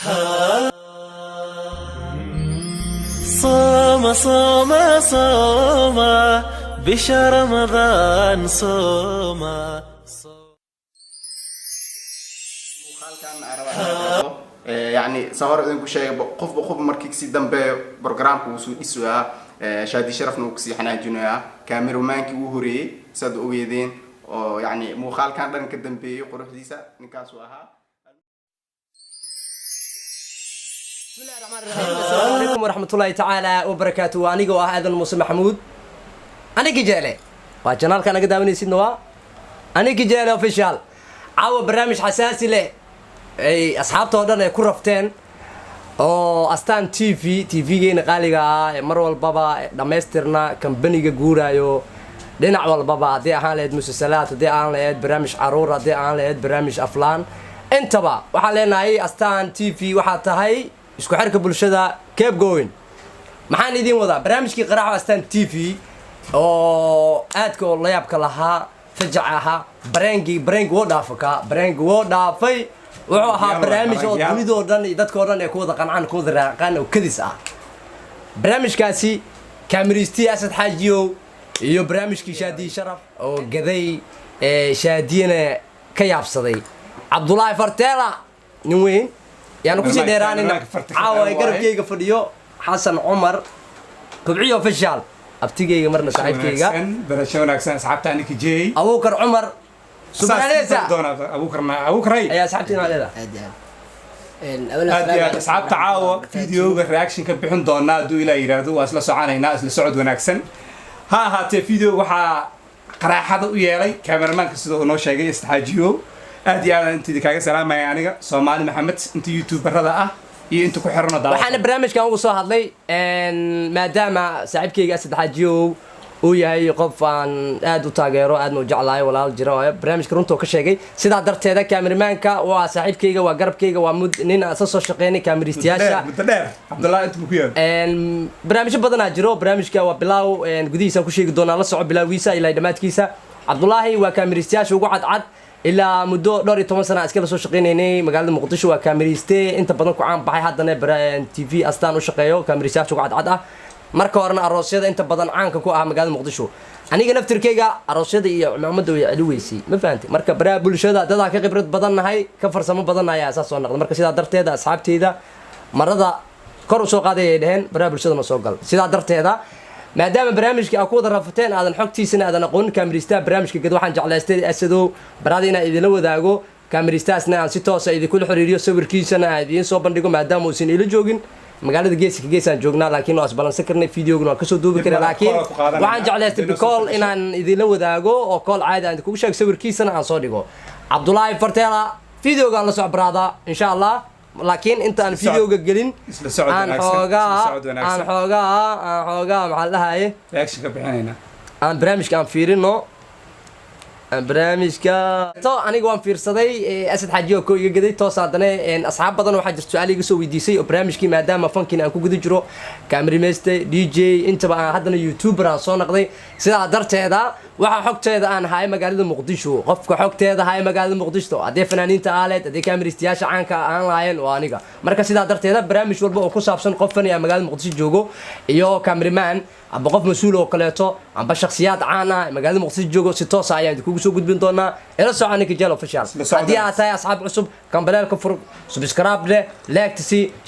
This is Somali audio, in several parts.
صوم صوم صوم بشهر رمضان صوم يعني صهر إذن كشيء قف مركز دم برنامج وسود إسوا شادي شرفنا وكسي حنا جنويا كاميرو مانكي وهوري صد أويدين يعني مخال كان دن كدم بي قروح ديسا نكاسوها. بسم الله الرحمن الرحيم. السلام عليكم ورحمة الله تعالى وبركاته. أنا جوا هذا الموسم محمود. أنا كجالة. وجنال كان قدامي سنوا. أنا كجالة أوفيشال. عاو برنامج حساسي له. أي أصحاب تودنا كرفتين. أو أستان تي في جين قاليجا مرة البابا دمسترنا كمبني جورا دينا والبابا دي عالد مسلسلات دي عالد برنامج عرورة دي عالد برنامج أفلام. أنت بقى وحالنا هي أستان تي في وحتى هاي isku xirka bulshada keep going maxaan idin wadaa barnaamijkii qaraaca Astaan TV oo aadka oo la yaabka lahaa fajacaha barnaamij woo dhaafay wuxuu ahaa barnaamij oo dunida oo dhan dadka oo dhan ay ku wada qancaan ku wada raaqaan oo kadis ah barnaamijkaasi kaamiristi Asad Xaajiyo iyo barnaamijkii Shaadi Sharaf oo gaday Shaadiyana ka yaabsaday Cabdullaahi Farteela nin weyn يعني كل ديراننا عاوي قرب كيجا فديو حسن عمر كبعيو فشال أبتيجي مرنا سعيد كيجا برشلونة أحسن سحبت عنك جي أبوكر عمر سبحانه أبوكر ري يا سحبتنا على هذا سحبت عاو فيديو رياكشن كان بيحن دونا دو إلى يرادو وأصل سعاني ناس لسعود ونكسن ها فيديو وحا قراحة وياي كاميرمان كسدو نو شيء يستحاجيو أدي أنا أنت ذكاء سلام يعني سومالي محمد أنت يوتيوبر هذا أنت كحرنا دار. وحنا برنامج كان وصل هذلي إن ما دام صاحبك أسد حجيو وياي قفان أدو تاجرو أدو جعلاي ولا الجراء برنامج كرنتو كشيء سيدا درت هذا كاميرمان كا وصاحبك وقرب كيجا ومود نين أساسا شقيني كاميرستياشا. متدار عبد الله أنت مكير. إن برنامج بدنا جرو برنامج كا وبلاو إن قديسا كشيء دونا الله صعب بلاو ويسا إلى دمات كيسا عبد الله وكاميرستياشا وقعد عد إلا مدة دوري 10 سنة أسكال سو شقينيني مقالة مقدشة وكاميريستي أنت بدنك عام بحي حدنا برا تي في أستان وشقيو كاميريستات شو قاعد عدا مركو أرنا الروسية أنت بدن عنك كو مقالة مقدشة أنا جا نفتر كيجا الروسية محمد ويعلويسي ما فهمتي مركب برا بولشة ده كقبرة بدن هاي كفر سما بدن هاي أساس ونقل مركب سيدا درت هذا أصحابتي هذا مرة ذا كرو سوق هذا يدهن برا بولشة مسوقل سيدا درت هذا ما دام برنامجك أكود رفتين هذا الحكتي سنة هذا نقول كاميريستا برنامجك قد واحد جعل أسدو برادينا إذا لو ذاقو كاميريستا سنة ستة إذا كل حريريو سوبر كي سنة إذا صوب بندقو ما دام وسين إلى جوجين مقالة جيسان جوجنا لكن أصبحنا سكرنا فيديو قلنا كسو دوب كده لكن واحد جعل بكول إن إذا لو ذاقو أو كول عادة عندك كل شيء سوبر كي سنة عن صادقو عبد الله فرتيلا فيديو قال نصع برادا إن شاء الله لكن أنت أنا فيديو قلين عن حوجا محلها إيه رياكشن كبحينا عن برامج كان فيرينو برامج كا تو أنا جوان فير صدي أسد حاجيو كوي جدي تو صادنا إن أصحاب بدن واحد سؤالي يسوي دي سي برامج كي ما دام فنكين أكو جدي جرو كاميرا ميستي دي جي أنت بقى حدنا يوتيوبر صون نقدي سيدا درت هذا waxa xogteeda aan haay magaalada Muqdisho qofka xogteeda haay magaalada Muqdisho adee fanaaniinta aalad adee kaamiristayaasha caanka aan lahayn waa aniga marka sidaa darteeda barnaamij walba oo ku saabsan qof fan ee magaalada Muqdisho joogo iyo cameraman aba qof mas'uul oo kaleeto aba shakhsiyaad caan ah magaalada Muqdisho joogo si toos ah ayaan kugu soo gudbin doonaa ila soconay ka jalo official hadii aad tahay asxaab cusub kambalelka fur subscribe like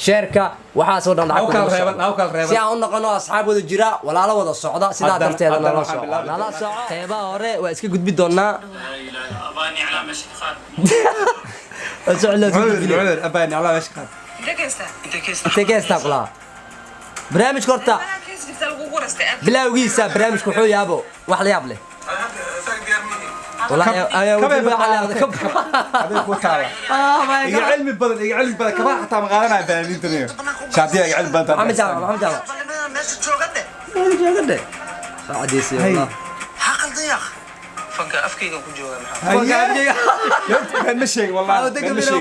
share ka waxa soo dhan lacag si aan noqono asxaab wada jira walaalo wada socda sidaa darteeda nala soco qeybaha hore waa iska gudbi doonaa أباني على مشيخان أباني على مشيخان انت كيستا قلا برامج كورتا بلا ويسا برامج كحو يابو واحد ياب له والله يا ودي على كب يا علمي بدل يا علمي بدل كمان حتى مقالنا فنانين تانيين شادية يا علمي بدل محمد جامع جوغده عاديسي والله حقل ضيق فك أفكيك وجوه كان مشي والله كان مشي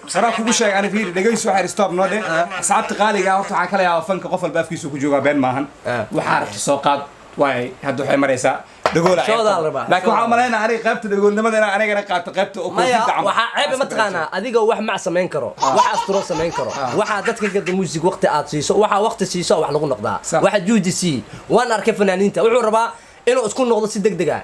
صراحة كل شيء أنا فيه دقيقة سوحر ستوب نودي صعبت قالي يا أرتو عكلا يا فنك قفل بأفكيس وجوه بين ماهن وحارب السوقات واي هادو حي مريسا dhagool Shoodaa la rabaa. laakiin waxaan umaleynaa aniga qaybta dhagoolnimada inaan anigana qaato qaybta oo maya koofida camal. waxaa ceeb ma taqaanaa adigoo wax mac samayn karo wax asturo samayn karo waxaa dadka gada muusig waqti aad siiso waxaa waqti siiso wax lagu noqdaa Sax. waxa juudi sii waan arkay fanaaniinta wuxuu rabaa inuu isku noqdo si degdeg ah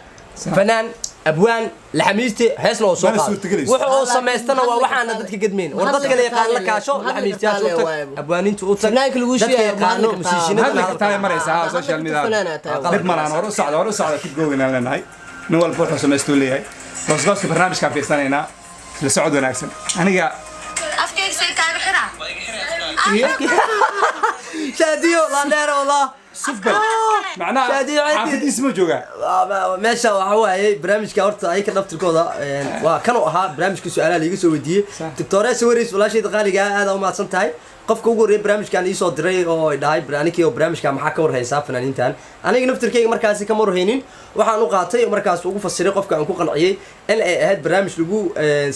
fanaan abwaan laxamiiste heesna oo soo Mana qaado suurtagelayso. wuxuu oo samaystana waa waxaana dadka gadmeyn war dadka la yaqaan la kaasho laxamiistayaasha u tag abwaaninta u tag Fanaanka lagu dadka sheegay, yaqaano maanta musiishinada hadda ka tahay maraysa social media dib malaan hore u socda kid gooynaan leenahay nin walba wuxuu samaystuu leeyahay goosgooska barnaamijkaan fiirsanaynaa isla socod wanaagsan aniga afkayga say kaaga xiraa shaadiyo la dheer wallah sufbal macnaha Shaadiyo Ciidi. xaafadiisa ma joogaa meesha waxa waaye barnaamijka horta ay ka dhaftirkooda waa kan u ahaa barnaamijka su'aalaha liiga soo weydiiyey doctor Sawaris walaashayda qaaliga aad u mahadsan tahay qofka ugu horeeyay barnaamijkan ii soo diray oo ay dhahay barnaamijkii oo barnaamijka maxaa ka warhaysaa fanaaniintan aniga naftirkeyga markaasi kama warhaynin waxaan u qaatay oo markaas ugu fasiray qofka aan ku qanciyay in ay ahayd barnaamij lagu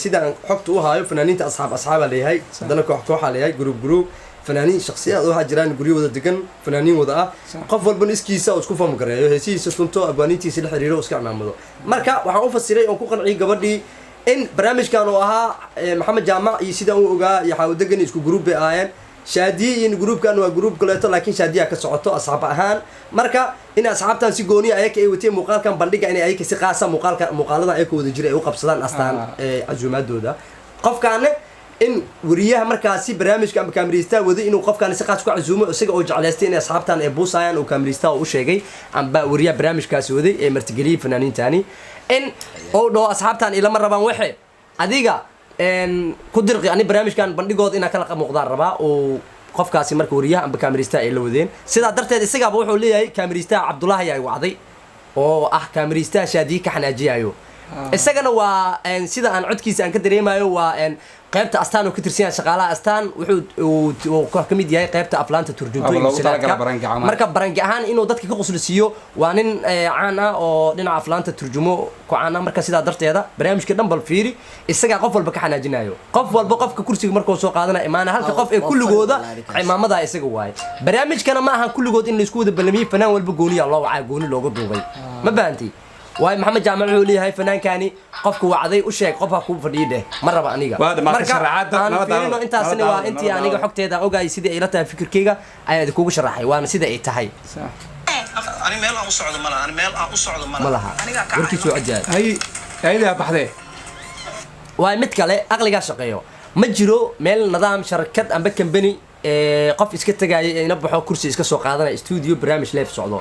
sidaan xogta u haayo fanaaniinta asxaaba leeyahay haddana kooxa leeyahay group fanaaniin shakhsiyaad waxaa jiraan guryo wada degan fanaaniin wada ah qof walbana iskiisa oo isku fahmi kareeyo heesihiisa tunto abwaaniintiisa la xiriiro oo iska cimaamado marka waxaan u fasiray oo ku qanciyay gabadhii in barnaamijkan uu ahaa maxamed jaamac iyo sidaan u ogaa iyo xaawadegan isku group bay ahaayeen shaadiye iyo groupkan waa group kaleeto laakiin shaadiya ka socoto asxaab ahaan marka in asxaabtan si gooni ayaka ay wateen muuqaalkan bandhiga in ayaka si qaasa muuqaalada ayaka wada jiray ay u qabsadaan astaan casuumaadooda qofkaana in wariyaha markaasi barnaamijka ama kaamiriista waday inuu qofkan si qaas ku casuumo isaga oo jeclaystay in asxaabtan ay buusayaan oo kaamiriista u sheegay amba wariyaha barnaamijkaasi waday ee martigeliyay fanaaniintani in oo dhaw asxaabtan ilama rabaan waxe adiga ku dirqi ani barnaamijkan bandhigooda inaan kala muuqdaan rabaa oo qofkaasi marka wariyaha amba kaamiriista ay la wadeen sidaa darteed isagaaba wuxuu leeyahay kaamiriista Cabdullaahi ay wacday oo ah kaamiriista shaadiye ka xanaajiyayo isagana waa sida aan codkiisa aan ka dareemayo waa qaybta astaan oo ka tirsan shaqaalaha astaan wuxuu ka mid yahay qaybta aflaanta turjunto marka barangi ahaan inuu dadka ka qoslisiyo waa nin caan ah oo dhinaca aflaanta turjumo ku caan ah marka sidaa darteeda barnaamijka dhan bal fiiri isaga qof walba ka xanaajinayo qof walba qofka kursiga markuu soo qaadana imaana halka qof ee kulligooda cimaamada isaga waay barnaamijkana ma aha kulligood in la isku wada balamiyo fanaan walba gooniya loo wacay gooni looga duubay ma baanti واي محمد جامع علولي هاي فنان كاني قفك وعدي وشيك قفها كوب فريده مرة بأنيقة أنا فيرينو أنت سنوا أنت أنيقة حكت هذا أوجا سيدي إيرتها فكر كيجا أنا دكوب شرحي وأنا سيدي إيتهاي أنا ميل أوصعد ملا أنا ميل أوصعد ملا ملها وركي شو أجل هاي ده بحده واي متكلة أغلى قاش شقيه مجرو ميل نظام شركة أم بكم بني qof iska tagay ina baxo kursi iska soo qaadana studio barnaamij live socdo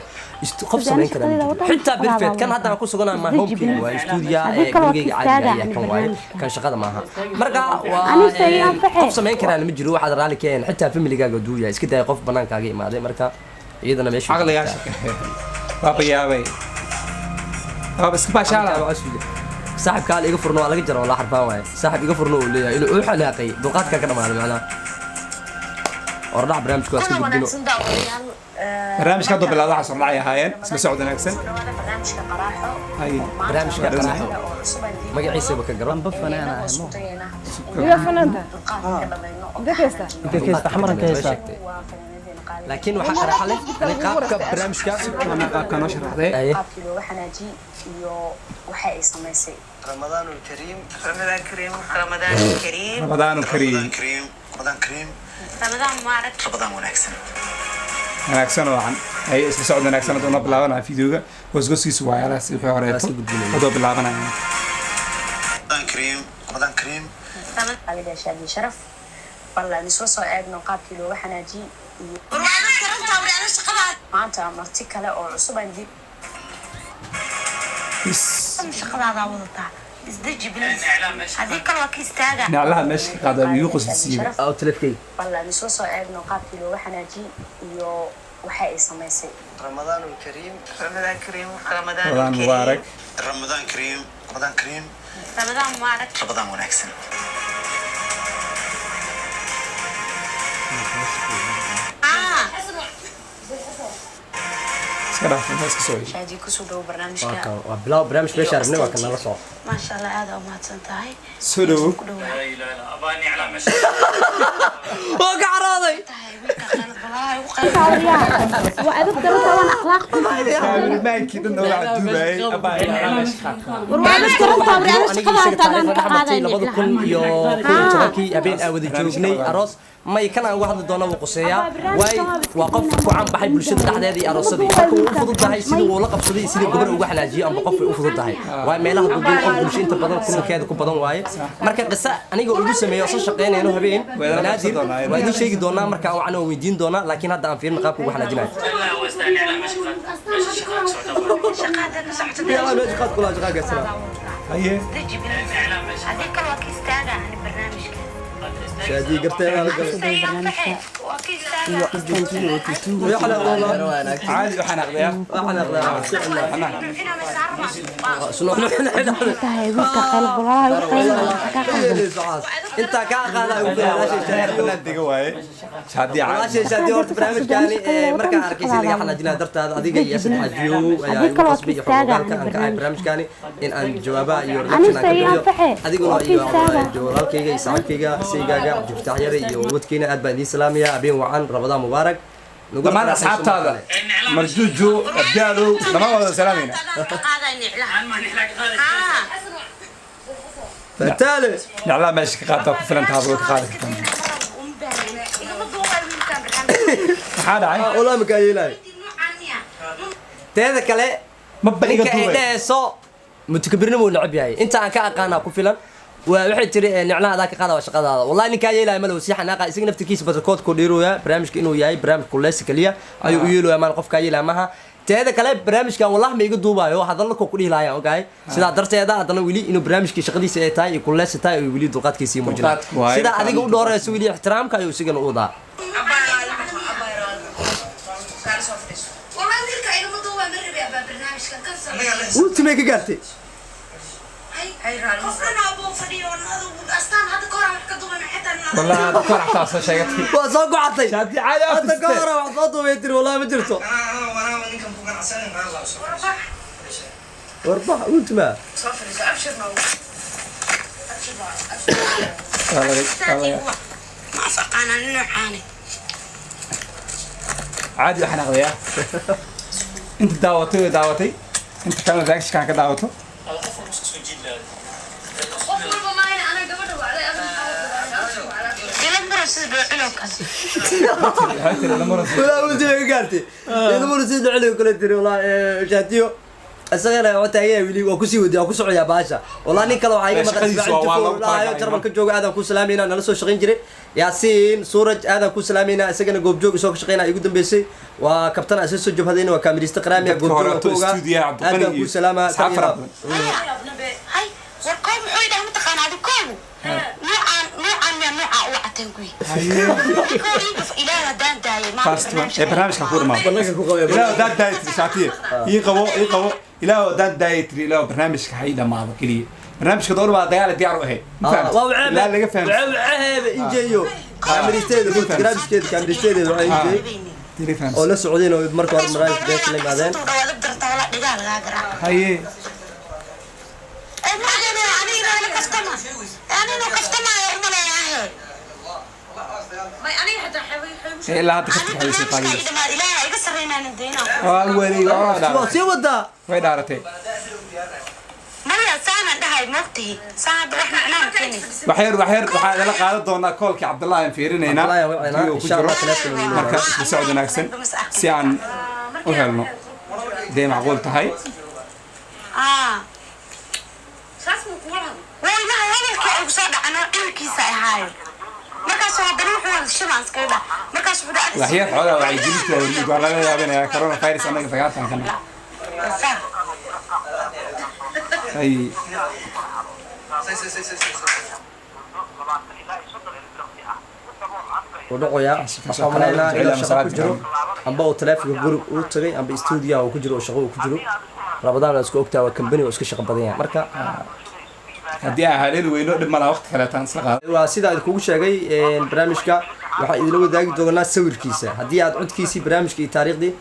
qof sameyn kara xitaa perfect kan hadda ku suganaa ma home key waa studio gurigeyga caadiga kan waay kan shaqada maaha marka waa qof sameyn kara ma jiro waxaad raali keen xitaa familygaaga duuya iska day qof banaankaaga imaaday marka iyadana meesha aqligaas baba yaabay baba iska baashala saaxib kaal iga furno laga jaro la xarfaan waay saaxib iga furno uu leeyahay inuu xalaaqay duqaadka ka dhamaaday macnaha ورنا برنامج كويس كده بدينه برنامج كده بالله عشان راعي هاين اسمه سعود ناكسن هاي برنامج كده ما جي عيسى بك جرام بفنا انا يا فنانته ده كيستا كيستا حمرا كيستا لكن waxa sharax leh ani qaabka barnaamijka ama qaabka noo sharaxday qaabkii waxa naaji iyo waxa ay sameysay رمضان الكريم رمضان كريم رمضان كريم رمضان كريم رمضان كريم رمضان مبارك رمضان ونكسن wanaagsan oo aan ay isla socod wanaagsan oo bilaabana fiidiyoga wasgoskiisu waa yara si xoreeto oo bilaabanaya رمضان كريم رمضان كريم علي شادي شرف والله نسوا soo eegno qaabkii loo xanaaji maanta marti kale oo cusub aan dib shaqadaada wadataa isdaji bilis hadii kale waa ka istaaga naclaha meesha qaada iyo qosisiiba أو تلفكي والله نسوا soo eegno qaabkii loo xanaaji iyo waxa ay sameysay رمضان الكريم رمضان كريم رمضان رمضان مبارك رمضان كريم رمضان كريم رمضان مبارك رمضان ونكسن iskara iska soo شادي كسو دو برنامجka بلا برنامج ليش عرفنا وكنا لا صوت ما شاء الله aad u mahadsan tahay soo dhawo لا لا لا أباني على مشي وقع راضي tahay wiilka qalad balaa وأدب دراسة وأنا أخلاق كاميرمانكي دنا waa duubay aba وأدب دراسة وأنا شقة dhaxmatay 2017 habeen aan wada joognay aroos may kana uga hadli doona wuu quseeyaa way waa qof ku caan baxay bulshada dhexdeeda iyo aroosadii markuu u fududahay sidii uu la qabsaday sidii gabar ugu xanaajiyo amba qof u fududahay way meelaha dudin qof bulsho inta badan kulkeeda ku badan waaye marka qisa aniga ugu sameeyo soo shaqeynayno habeen naadir waa idin sheegi doonaa marka aan weydiin doonaa laakiin hadda aan fiirin qaabka ugu xanaajinayo haye هذيك الوقت استاذ عن البرنامج شادي قرتي انا يا حلا والله عادي waxaan aqriyaa شنو انت كا قادا diga waaye shaadi عاشي شادي horta barnaamijkaani marka arkaysi laga xanaajinaa dartaada adiga iyo saddex jiyo ayaa igu qasbay xogaalka aan ka ay barnaamijkaani in aan jawaabaha iyo adiguna iyo walaalkayga iyo saaxiibkayga seygaaga Abdulfataax Yare iyo wadkiina aad baan idin salaamaya abeen wacan Ramadaan mubaarak dhamaan asxaabtaada marjuujo abdaalo dhamaan wada salaamayna فتالي نعلا ماشي قاعده ku filan tahay ka qaadi kartaa maxaa dhacay والله ما كايلاي teeda kale ma bariga ninka ay dheeso mutakabirnimo lacab yahay inta aan ka aqaana ku filan waxay tiri niclaha ka qaada shaqadaada wallahi ninka yeelay malo si xanaaqa isaga naftigiisa badalkood ku dhiirooya barnaamijka inuu yahay barnaamij kulleys kaliya ayuu u yeelay maal qofka yeelay maha teeda kale barnaamijkan wallahi ma iga duubayo hadalna ku dhiilaayaan ogaay sida darteeda hadana wili inuu barnaamijka shaqadiisa ay tahay kulleys tahay oo wili dulqaadkiisa muujinaa sida adiga u dhoorayso wili ixtiraamka ayuu isaga u wadaa ultimate ka gaartay والله هذا فرح تاصل شيء وصوق عطي شادي عادي انت كورة وصوته ويتري والله ما جرته واربح قلت ما ما فقانا النوعاني عادي احنا غيا انت دعوتي انت كان ذاك كان كدعوته ولا قلت لك قالتي اذا مو رسيد عليه كل تري والله شاتيو asagana wata ayay wili waa ku sii wadi waa ku socaya baasha wallahi nin kale waxa iga maqan la jarman ka jooga aadan ku salaamayna nala soo shaqeyn jiray yaasiin suuraj aadan ku salaamayna asagana goob joog soo shaqeynaa igu dambeysay waa kabtan asoo soo jabhadayna waa kaamirista qaraamiya goob joog ku oga aadan ku salaama safar هاي وركوب حويده متقان هذا كوب نوعا وعتنكوي إله دان داي فاستما برنامج كفور ما إله دان داي شاتيه يقوى إله دان داي إله برنامج كحيدا ما بكلي برنامج كدور ما ديال ديارو هي لا لقى فهم وعيب إنجيو كاميرستيد برنامج كاميرستيد تلي فهم ولا سعوديين ومركو مرايش بيت اللي بعدين هاي لا هذا كتب حديث قليل لا يقصرنا ندينا والولي سي ودا وين دارتي ما يا سامع ده هاي موقتي سامع احنا نام كني بحير waxaa la qaadan doonaa koolkii Cabdullaahi fiirinayna insha Allah marka Saudi naagsan si aan u helno deem macquul tahay saasmu kuwada wayna hadalka ay soo dhacana ilkiisa ay haayo markaas hadana wuxuu shibans ka dhah markaas wuxuu dhac waxyar xogaa waxay jirinta oo laga yaabaa corona virus anaga tagaatan kana ay ودقيا waxaan ilaa shaqo ku jiro amba oo taleefanka guri u tagay amba studio oo ku jiro shaqo ku jiro Ramadaan isku ogtaa waa company oo isku shaqo badan yahay marka hadii aan haleel weyno dhib ma laha waqti kale tan isla qaad waa sida aad kugu sheegay barnaamijka waxa idin wadaagi doonaa sawirkiisa hadii aad codkiisii barnaamijka iyo taariikhdii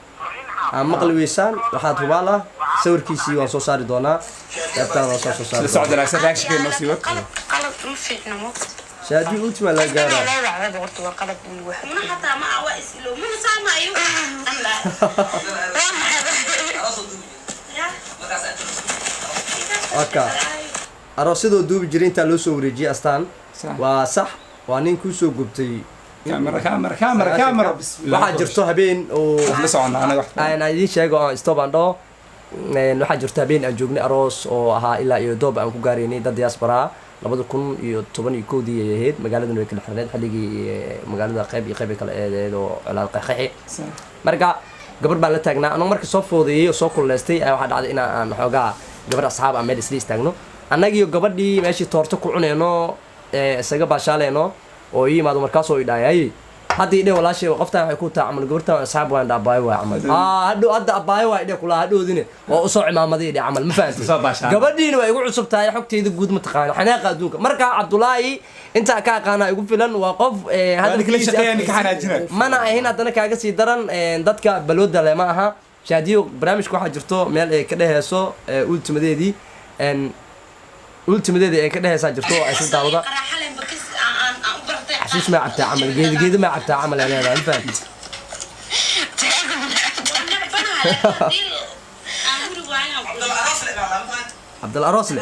aan maqli weysaan waxaad hubaala sawirkiisii waan soo saari doonaa qaybtaan waan soo saari socodana reaction noo sii wad qalad ma fiicno shaadi ultima la gaara لا لا هذا قلت وقلب الواحد من حتى ما عوائس له من سامع أيوه okay aroosidoo duubi jiray inta loo soo wareejiyay astaan waa sax waa nin ku soo gubtay كاميرا بسم الله waxaa jirto habeen oo la socona anaga aan idin sheego oo stop and do waxaa jirto habeen aan joognay aroos oo ahaa ilaa iyo doob aan ku gaaraynay dad diaspora 2011 ay ahayd magaalada way kala xirneed xilligii magaalada qayb kale ee oo calaal qaxixi marka gabar baan la taagnaa anoo markii soo foodeeyay oo soo kuleystay ayaa waxa dhacday in aan xoogaa gabar asxaab ah meel isla istaagno annagiyo gabadhii meeshii toorto ku cuneyno isaga baashaaleyno oo yimaado markaas oo idhaayay haddii idhe walaashay qoftaan waxay ku taa camal gabartaan asxaab waan dhaabaayo waa camal hadda abaayo waa idhe kula hadhoodine oo u soo cimaamaday idhe camal ma fahanti gabadhiina waa igu cusub tahay xogteeda guud ma taqaano xanaaqa adduunka marka cabdulaahi intaa ka aqaana igu filan waa qof mana ahin haddana kaaga sii daran dadka balooda le ma aha shaadiyo barnaamijka waxaa jirto meel ay ka dheheyso ultimadeedii ay ka dheheysaa jirto oo ay isla daawada حشيش ما عبتها عمل قيد ما عبتها عمل انا ما فهمت عبد الأراصلي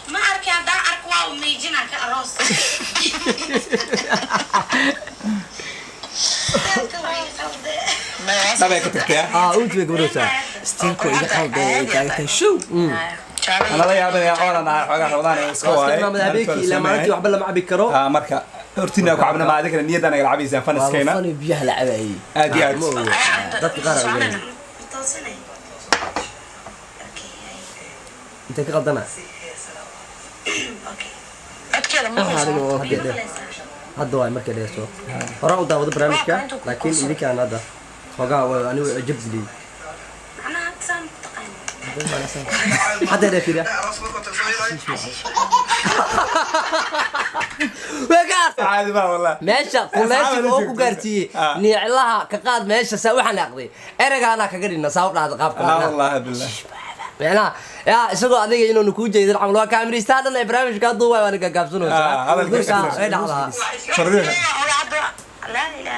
ما أعرف يا دا أعرف واو ميجينا كأراص ما بقى كتبتها قلت لك بروسا استنكو إذا خلد شو انا لا يابا يا انا xogaa rabadaan isku waay ما مدابيك إلا ما أنت وحبل ما عبي كرو marka hortina ku cabna ma adagna niyadana ila cabaysan fanaskayna فاني بيها لعبي aad iyo aad dadka qaar ay انت كقدنا هذا واي markay dheeso hore u daawado barnaamijka laakiin idinka aan hada xogaa waa anigu ajab lii حتى ده كده وقعت عادي ما والله ماشي كلاسي oo ku gaartiyay niiclaha ka qaad meesha saa waxaan aqday eragaana kaga dhina saab dhaad qaabka wallahi billah meena ya isagoo adiga inuu ku jeedo camal waa kaamirista dhan ee barnaamijka duubay waan ka gaabsanoo ay dhacdaa farriina لا لا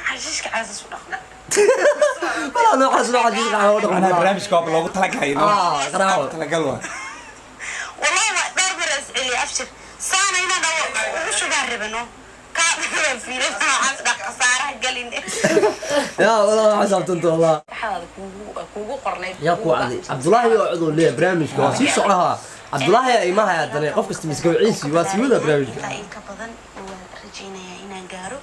حشيش كعاسس والله لو حسنا حديث قاعد انا برنامج كوب لوgu talagay قراو talagal waa والله دار برس اللي ابشر سانا هنا وشو قربنا كان في لنا عصا قصاره قالين يا والله حسبت انت والله هذا كوغو قرنيد يا كوعدي عبد الله يقعدوا ليه برنامج كواسي سوقها عبد الله يا ما هي دني قف كست مسكوعيسي واسيودا برنامج إنك بدن ورجينا هنا قارو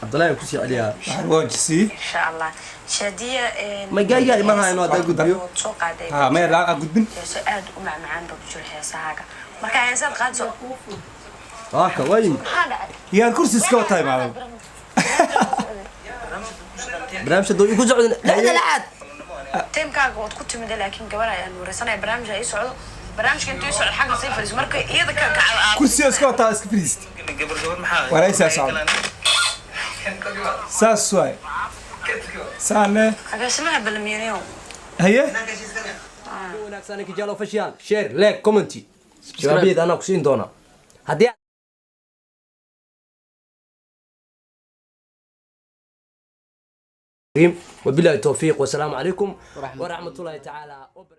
عبد الله يكسي عليها واجسي إن شاء الله شادية ما جاي ما هاي نوع ده قديو سوق عادي ما لا قدبن سؤال ومع معان بجور هسه هاك مركا إنسان قاد سوق هاك وين هذا يا الكرسي سكو تايم هذا برنامج دو يكون زعل لا لا تيم كاغ واد كنت مدة لكن قبل أن ورسنا برنامج هاي سعود برنامج كنت يسعد حاجة صفر مركا إذا كان كرسي سكو تايم سكفريست وليس صعب ساس سواي سانة اسمها بالمليون هي wanaagsan ki jalo fashiyan share like comment shabaabiyada ana ku siin doona hadii وبالله التوفيق والسلام عليكم ورحمة الله تعالى وبركاته.